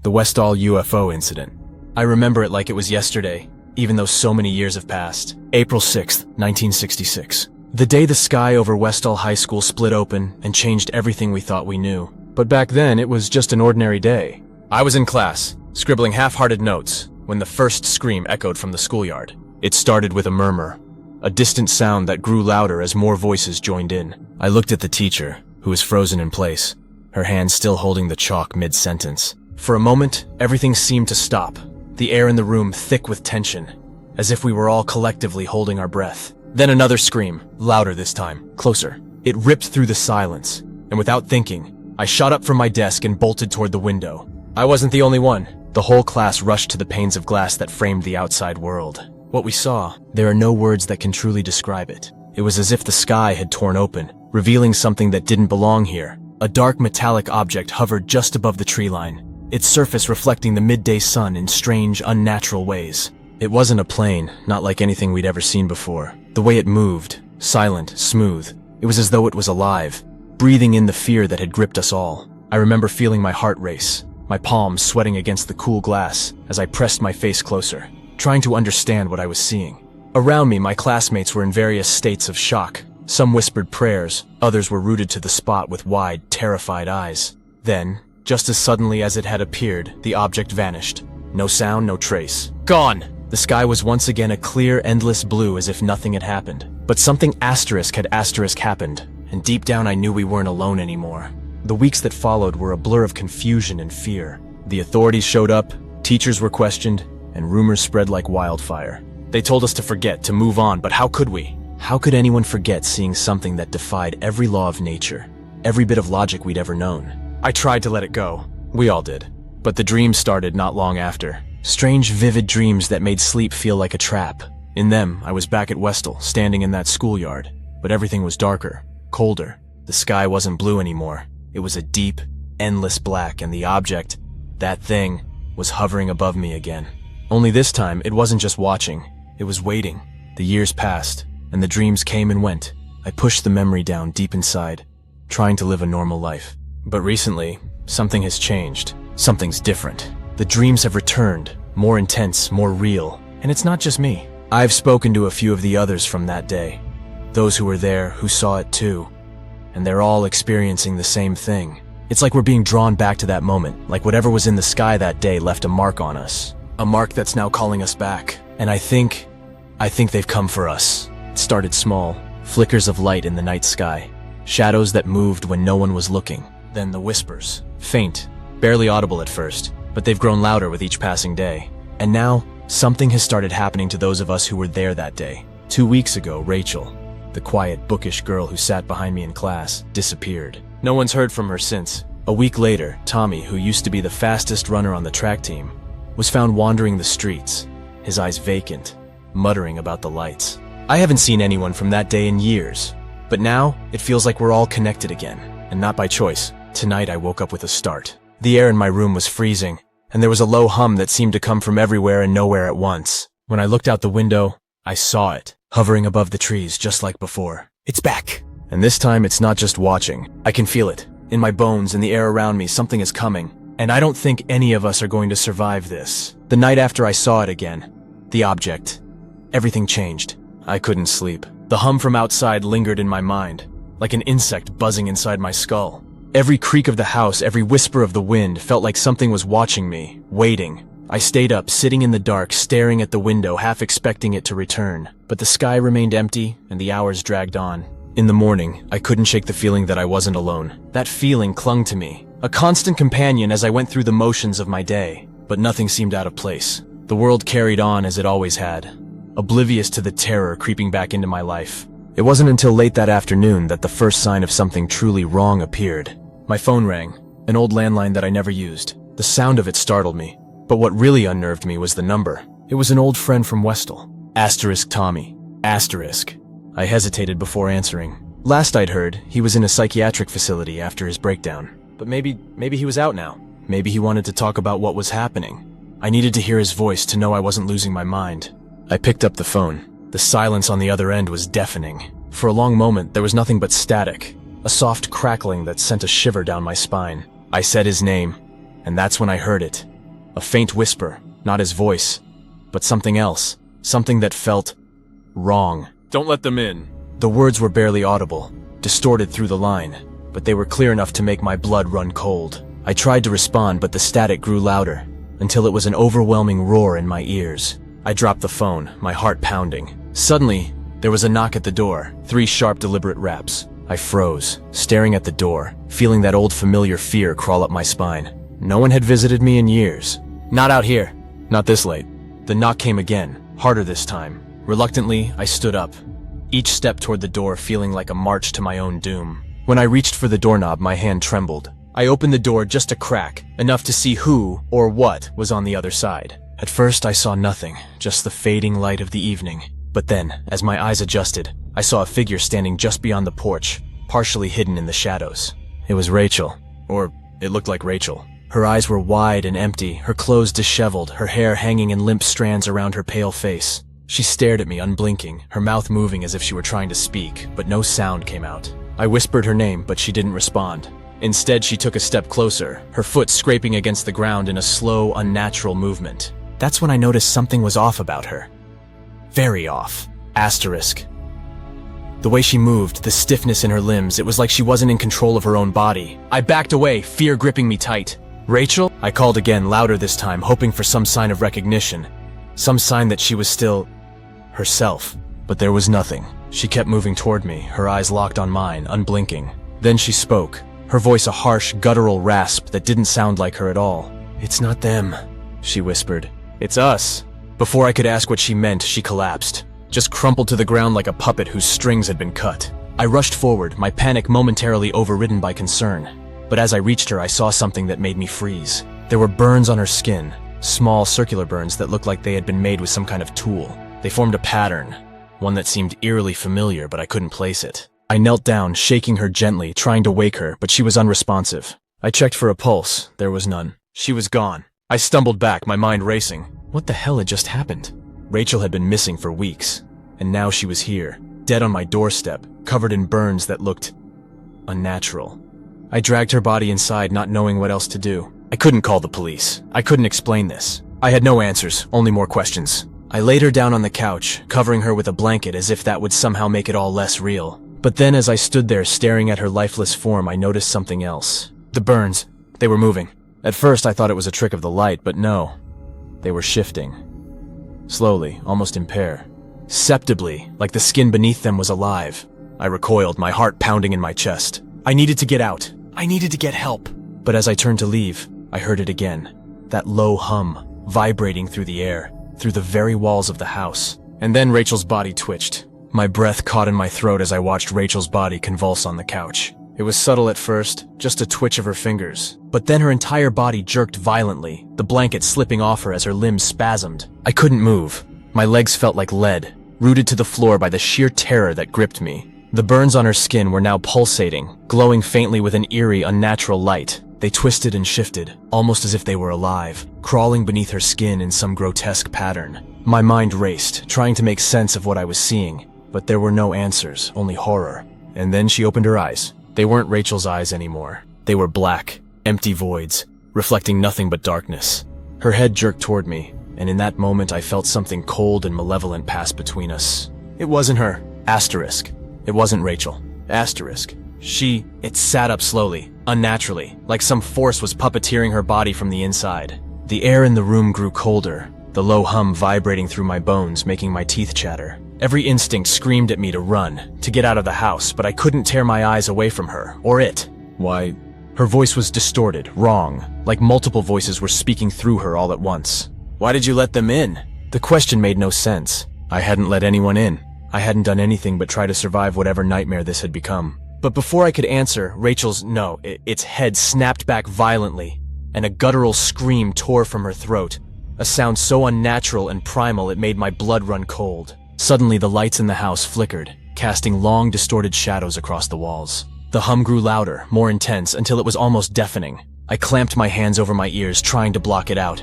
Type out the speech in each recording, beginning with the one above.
The Westall UFO incident. I remember it like it was yesterday, even though so many years have passed. April 6th, 1966. The day the sky over Westall High School split open and changed everything we thought we knew. But back then, it was just an ordinary day. I was in class, scribbling half-hearted notes, when the first scream echoed from the schoolyard. It started with a murmur, a distant sound that grew louder as more voices joined in. I looked at the teacher, who was frozen in place, her hand still holding the chalk mid-sentence. For a moment, everything seemed to stop, the air in the room thick with tension, as if we were all collectively holding our breath. Then another scream, louder this time, closer. It ripped through the silence, and without thinking, I shot up from my desk and bolted toward the window. I wasn't the only one. The whole class rushed to the panes of glass that framed the outside world. What we saw, there are no words that can truly describe it. It was as if the sky had torn open, revealing something that didn't belong here. A dark metallic object hovered just above the tree line, its surface reflecting the midday sun in strange, unnatural ways. It wasn't a plane, not like anything we'd ever seen before. The way it moved, silent, smooth, it was as though it was alive, breathing in the fear that had gripped us all. I remember feeling my heart race, my palms sweating against the cool glass as I pressed my face closer, trying to understand what I was seeing. Around me, my classmates were in various states of shock. Some whispered prayers, others were rooted to the spot with wide, terrified eyes. Then, just as suddenly as it had appeared, the object vanished. No sound, no trace. Gone! The sky was once again a clear, endless blue as if nothing had happened. But something asterisk had happened, and deep down I knew we weren't alone anymore. The weeks that followed were a blur of confusion and fear. The authorities showed up, teachers were questioned, and rumors spread like wildfire. They told us to forget, to move on, but how could we? How could anyone forget seeing something that defied every law of nature, every bit of logic we'd ever known? I tried to let it go. We all did. But the dreams started not long after. Strange, vivid dreams that made sleep feel like a trap. In them, I was back at Westall, standing in that schoolyard. But everything was darker, colder. The sky wasn't blue anymore. It was a deep, endless black, and the object, that thing, was hovering above me again. Only this time, it wasn't just watching. It was waiting. The years passed, and the dreams came and went. I pushed the memory down deep inside, trying to live a normal life. But recently, something has changed. Something's different. The dreams have returned, more intense, more real. And it's not just me. I've spoken to a few of the others from that day. Those who were there, who saw it too. And they're all experiencing the same thing. It's like we're being drawn back to that moment, like whatever was in the sky that day left a mark on us. A mark that's now calling us back. And I think they've come for us. It started small, flickers of light in the night sky, shadows that moved when no one was looking. Then the whispers, faint, barely audible at first, but they've grown louder with each passing day. And now, something has started happening to those of us who were there that day. 2 weeks ago, Rachel, the quiet, bookish girl who sat behind me in class, disappeared. No one's heard from her since. A week later, Tommy, who used to be the fastest runner on the track team, was found wandering the streets, his eyes vacant, muttering about the lights. I haven't seen anyone from that day in years, but now it feels like we're all connected again, and not by choice. Tonight I woke up with a start. The air in my room was freezing, and there was a low hum that seemed to come from everywhere and nowhere at once. When I looked out the window, I saw it, hovering above the trees just like before. It's back! And this time it's not just watching. I can feel it. In my bones, in the air around me, something is coming. And I don't think any of us are going to survive this. The night after I saw it again, the object, everything changed. I couldn't sleep. The hum from outside lingered in my mind, like an insect buzzing inside my skull. Every creak of the house, every whisper of the wind felt like something was watching me, waiting. I stayed up, sitting in the dark, staring at the window, half expecting it to return. But the sky remained empty, and the hours dragged on. In the morning, I couldn't shake the feeling that I wasn't alone. That feeling clung to me, a constant companion as I went through the motions of my day. But nothing seemed out of place. The world carried on as it always had, oblivious to the terror creeping back into my life. It wasn't until late that afternoon that the first sign of something truly wrong appeared. My phone rang, an old landline that I never used. The sound of it startled me, but what really unnerved me was the number. It was an old friend from Westall. * Tommy. *. I hesitated before answering. Last I'd heard, he was in a psychiatric facility after his breakdown. But maybe he was out now. Maybe he wanted to talk about what was happening. I needed to hear his voice to know I wasn't losing my mind. I picked up the phone. The silence on the other end was deafening. For a long moment, there was nothing but static, a soft crackling that sent a shiver down my spine. I said his name, and that's when I heard it. A faint whisper, not his voice, but something else, something that felt wrong. "Don't let them in." The words were barely audible, distorted through the line, but they were clear enough to make my blood run cold. I tried to respond, but the static grew louder, until it was an overwhelming roar in my ears. I dropped the phone, my heart pounding. Suddenly, there was a knock at the door, 3 sharp, deliberate raps. I froze, staring at the door, feeling that old familiar fear crawl up my spine. No one had visited me in years. "Not out here. Not this late." The knock came again, harder this time. Reluctantly, I stood up, each step toward the door feeling like a march to my own doom. When I reached for the doorknob, my hand trembled. I opened the door just a crack, enough to see who or what was on the other side. At first, I saw nothing, just the fading light of the evening. But then, as my eyes adjusted, I saw a figure standing just beyond the porch, partially hidden in the shadows. It was Rachel, or it looked like Rachel. Her eyes were wide and empty, her clothes disheveled, her hair hanging in limp strands around her pale face. She stared at me, unblinking, her mouth moving as if she were trying to speak, but no sound came out. I whispered her name, but she didn't respond. Instead, she took a step closer, her foot scraping against the ground in a slow, unnatural movement. That's when I noticed something was off about her. Very off. Asterisk. The way she moved, the stiffness in her limbs, it was like she wasn't in control of her own body. I backed away, fear gripping me tight. "Rachel?" I called again, louder this time, hoping for some sign of recognition. Some sign that she was still herself. But there was nothing. She kept moving toward me, her eyes locked on mine, unblinking. Then she spoke, her voice a harsh, guttural rasp that didn't sound like her at all. "It's not them," she whispered. "It's us." Before I could ask what she meant, she collapsed, just crumpled to the ground like a puppet whose strings had been cut. I rushed forward, my panic momentarily overridden by concern. But as I reached her, I saw something that made me freeze. There were burns on her skin, small circular burns that looked like they had been made with some kind of tool. They formed a pattern, one that seemed eerily familiar, but I couldn't place it. I knelt down, shaking her gently, trying to wake her, but she was unresponsive. I checked for a pulse. There was none. She was gone. I stumbled back, my mind racing. What the hell had just happened? Rachel had been missing for weeks, and now she was here, dead on my doorstep, covered in burns that looked unnatural. I dragged her body inside, not knowing what else to do. I couldn't call the police. I couldn't explain this. I had no answers, only more questions. I laid her down on the couch, covering her with a blanket as if that would somehow make it all less real. But then as I stood there staring at her lifeless form, I noticed something else. The burns. They were moving. At first I thought it was a trick of the light, but no. They were shifting. Slowly, almost imperceptibly, like the skin beneath them was alive. I recoiled, my heart pounding in my chest. I needed to get out. I needed to get help. But as I turned to leave, I heard it again. That low hum, vibrating through the air, through the very walls of the house. And then Rachel's body twitched. My breath caught in my throat as I watched Rachel's body convulse on the couch. It was subtle at first, just a twitch of her fingers. But then her entire body jerked violently, the blanket slipping off her as her limbs spasmed. I couldn't move. My legs felt like lead, rooted to the floor by the sheer terror that gripped me. The burns on her skin were now pulsating, glowing faintly with an eerie, unnatural light. They twisted and shifted, almost as if they were alive, crawling beneath her skin in some grotesque pattern. My mind raced, trying to make sense of what I was seeing, but there were no answers, only horror. And then she opened her eyes. They weren't Rachel's eyes anymore. They were black, empty voids, reflecting nothing but darkness. Her head jerked toward me, and in that moment I felt something cold and malevolent pass between us. It wasn't her. Asterisk. It wasn't Rachel. Asterisk. It sat up slowly, unnaturally, like some force was puppeteering her body from the inside. The air in the room grew colder, the low hum vibrating through my bones, making my teeth chatter. Every instinct screamed at me to run, to get out of the house, but I couldn't tear my eyes away from her, or it. Why? Her voice was distorted, wrong, like multiple voices were speaking through her all at once. Why did you let them in? The question made no sense. I hadn't let anyone in. I hadn't done anything but try to survive whatever nightmare this had become. But before I could answer, its head snapped back violently, and a guttural scream tore from her throat, a sound so unnatural and primal it made my blood run cold. Suddenly the lights in the house flickered, casting long, distorted shadows across the walls. The hum grew louder, more intense, until it was almost deafening. I clamped my hands over my ears, trying to block it out.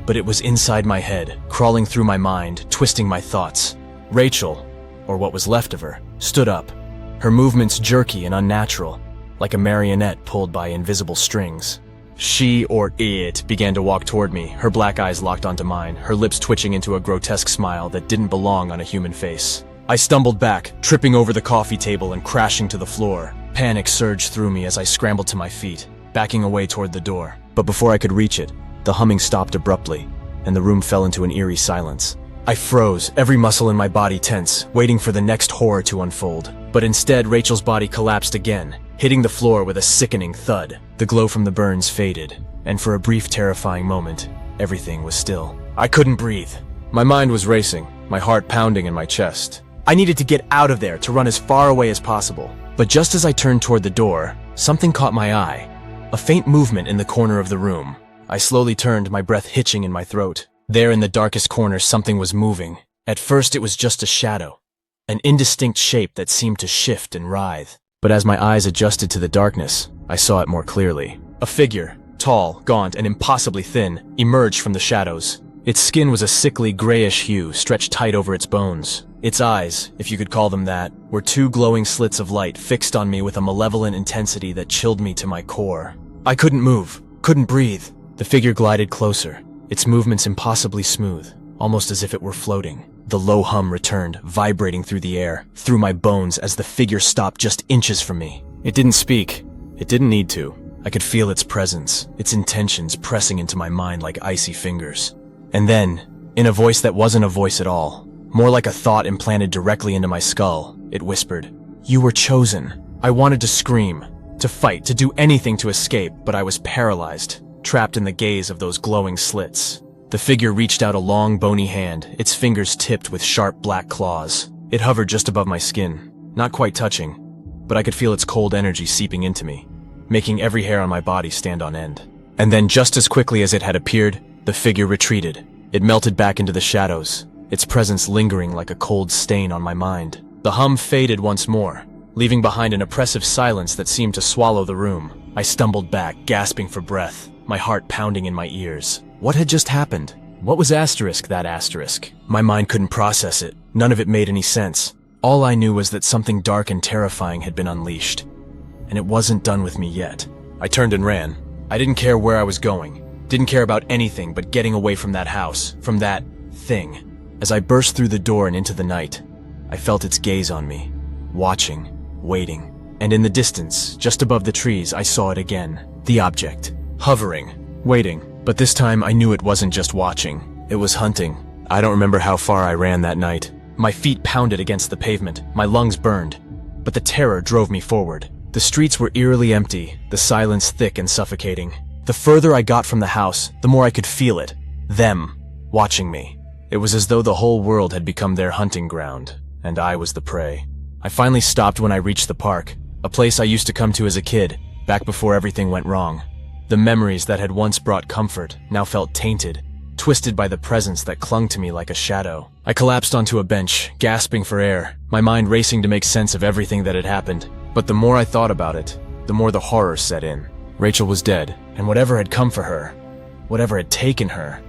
But it was inside my head, crawling through my mind, twisting my thoughts. Rachel, or what was left of her, stood up, her movements jerky and unnatural, like a marionette pulled by invisible strings. She, or it, began to walk toward me, her black eyes locked onto mine, her lips twitching into a grotesque smile that didn't belong on a human face. I stumbled back, tripping over the coffee table and crashing to the floor. Panic surged through me as I scrambled to my feet, backing away toward the door. But before I could reach it, the humming stopped abruptly, and the room fell into an eerie silence. I froze, every muscle in my body tense, waiting for the next horror to unfold. But instead, Rachel's body collapsed again, hitting the floor with a sickening thud. The glow from the burns faded, and for a brief, terrifying moment, everything was still. I couldn't breathe. My mind was racing, my heart pounding in my chest. I needed to get out of there, to run as far away as possible. But just as I turned toward the door, something caught my eye. A faint movement in the corner of the room. I slowly turned, my breath hitching in my throat. There in the darkest corner, something was moving. At first, it was just a shadow, an indistinct shape that seemed to shift and writhe. But as my eyes adjusted to the darkness, I saw it more clearly. A figure, tall, gaunt, and impossibly thin, emerged from the shadows. Its skin was a sickly grayish hue, stretched tight over its bones. Its eyes, if you could call them that, were two glowing slits of light fixed on me with a malevolent intensity that chilled me to my core. I couldn't move, couldn't breathe. The figure glided closer, its movements impossibly smooth, almost as if it were floating. The low hum returned, vibrating through the air, through my bones as the figure stopped just inches from me. It didn't speak. It didn't need to. I could feel its presence, its intentions pressing into my mind like icy fingers. And then, in a voice that wasn't a voice at all, more like a thought implanted directly into my skull, it whispered, "You were chosen." I wanted to scream, to fight, to do anything to escape, but I was paralyzed, trapped in the gaze of those glowing slits. The figure reached out a long, bony hand, its fingers tipped with sharp black claws. It hovered just above my skin, not quite touching, but I could feel its cold energy seeping into me, making every hair on my body stand on end. And then, just as quickly as it had appeared, the figure retreated. It melted back into the shadows, its presence lingering like a cold stain on my mind. The hum faded once more, leaving behind an oppressive silence that seemed to swallow the room. I stumbled back, gasping for breath, my heart pounding in my ears. What had just happened? What was that asterisk? My mind couldn't process it. None of it made any sense. All I knew was that something dark and terrifying had been unleashed. And it wasn't done with me yet. I turned and ran. I didn't care where I was going. Didn't care about anything but getting away from that house, from that thing. As I burst through the door and into the night, I felt its gaze on me, watching, waiting. And in the distance, just above the trees, I saw it again. The object, hovering, waiting. But this time I knew it wasn't just watching. It was hunting. I don't remember how far I ran that night. My feet pounded against the pavement, my lungs burned. But the terror drove me forward. The streets were eerily empty, the silence thick and suffocating. The further I got from the house, the more I could feel it. Them, watching me. It was as though the whole world had become their hunting ground, and I was the prey. I finally stopped when I reached the park, a place I used to come to as a kid, back before everything went wrong. The memories that had once brought comfort now felt tainted, twisted by the presence that clung to me like a shadow. I collapsed onto a bench, gasping for air, my mind racing to make sense of everything that had happened. But the more I thought about it, the more the horror set in. Rachel was dead, and whatever had come for her, whatever had taken her,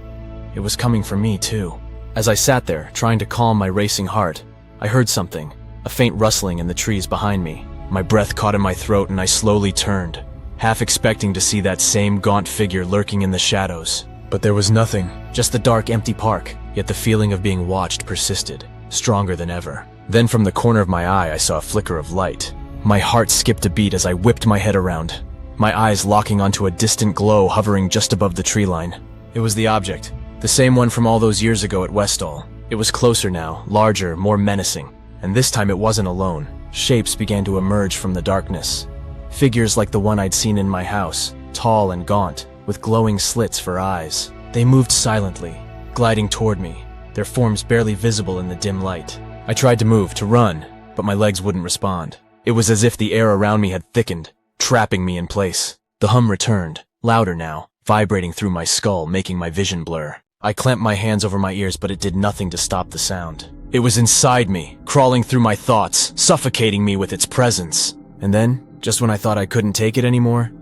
it was coming for me too. As I sat there, trying to calm my racing heart, I heard something, a faint rustling in the trees behind me. My breath caught in my throat and I slowly turned, half expecting to see that same gaunt figure lurking in the shadows. But there was nothing, just the dark, empty park, yet the feeling of being watched persisted, stronger than ever. Then from the corner of my eye I saw a flicker of light. My heart skipped a beat as I whipped my head around, my eyes locking onto a distant glow hovering just above the tree line. It was the object, the same one from all those years ago at Westall. It was closer now, larger, more menacing. And this time it wasn't alone. Shapes began to emerge from the darkness. Figures like the one I'd seen in my house, tall and gaunt, with glowing slits for eyes. They moved silently, gliding toward me, their forms barely visible in the dim light. I tried to move, to run, but my legs wouldn't respond. It was as if the air around me had thickened, trapping me in place. The hum returned, louder now, vibrating through my skull, making my vision blur. I clamped my hands over my ears, but it did nothing to stop the sound. It was inside me, crawling through my thoughts, suffocating me with its presence. And then, just when I thought I couldn't take it anymore,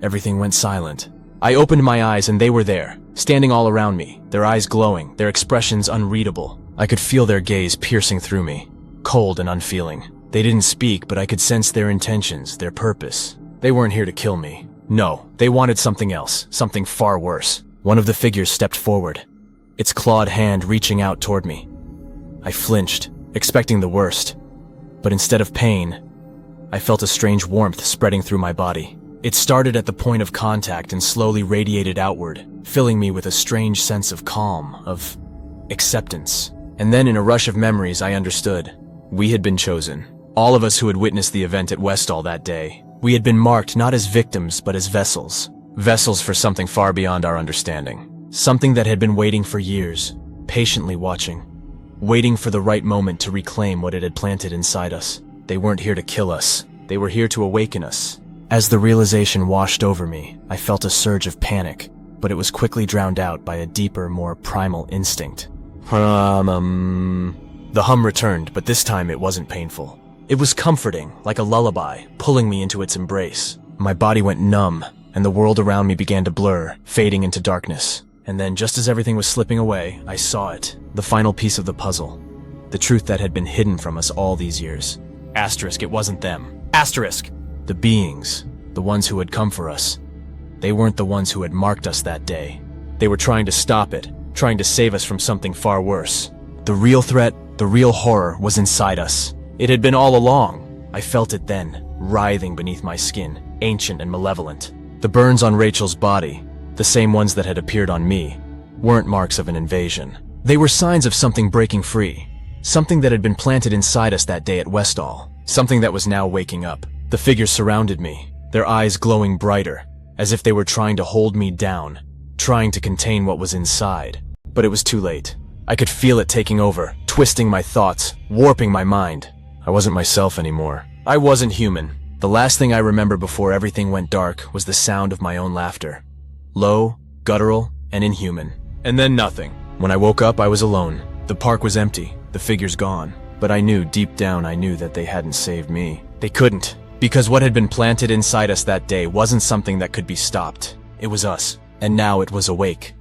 everything went silent. I opened my eyes and they were there, standing all around me, their eyes glowing, their expressions unreadable. I could feel their gaze piercing through me, cold and unfeeling. They didn't speak, but I could sense their intentions, their purpose. They weren't here to kill me. No, they wanted something else, something far worse. One of the figures stepped forward, its clawed hand reaching out toward me. I flinched, expecting the worst. But instead of pain, I felt a strange warmth spreading through my body. It started at the point of contact and slowly radiated outward, filling me with a strange sense of calm, of acceptance. And then in a rush of memories, I understood. We had been chosen. All of us who had witnessed the event at Westall that day. We had been marked not as victims, but as vessels. Vessels for something far beyond our understanding. Something that had been waiting for years, patiently watching. Waiting for the right moment to reclaim what it had planted inside us. They weren't here to kill us. They were here to awaken us. As the realization washed over me, I felt a surge of panic, but it was quickly drowned out by a deeper, more primal instinct. The hum returned, but this time it wasn't painful. It was comforting, like a lullaby, pulling me into its embrace. My body went numb, and the world around me began to blur, fading into darkness. And then, just as everything was slipping away, I saw it. The final piece of the puzzle. The truth that had been hidden from us all these years. Asterisk, it wasn't them. Asterisk! The beings, the ones who had come for us. They weren't the ones who had marked us that day. They were trying to stop it, trying to save us from something far worse. The real threat, the real horror was inside us. It had been all along. I felt it then, writhing beneath my skin, ancient and malevolent. The burns on Rachel's body, the same ones that had appeared on me, weren't marks of an invasion. They were signs of something breaking free. Something that had been planted inside us that day at Westall. Something that was now waking up. The figures surrounded me, their eyes glowing brighter, as if they were trying to hold me down, trying to contain what was inside. But it was too late. I could feel it taking over, twisting my thoughts, warping my mind. I wasn't myself anymore. I wasn't human. The last thing I remember before everything went dark was the sound of my own laughter. Low, guttural, and inhuman. And then nothing. When I woke up, I was alone. The park was empty, the figures gone. But I knew, deep down, I knew that they hadn't saved me. They couldn't. Because what had been planted inside us that day wasn't something that could be stopped. It was us. And now it was awake.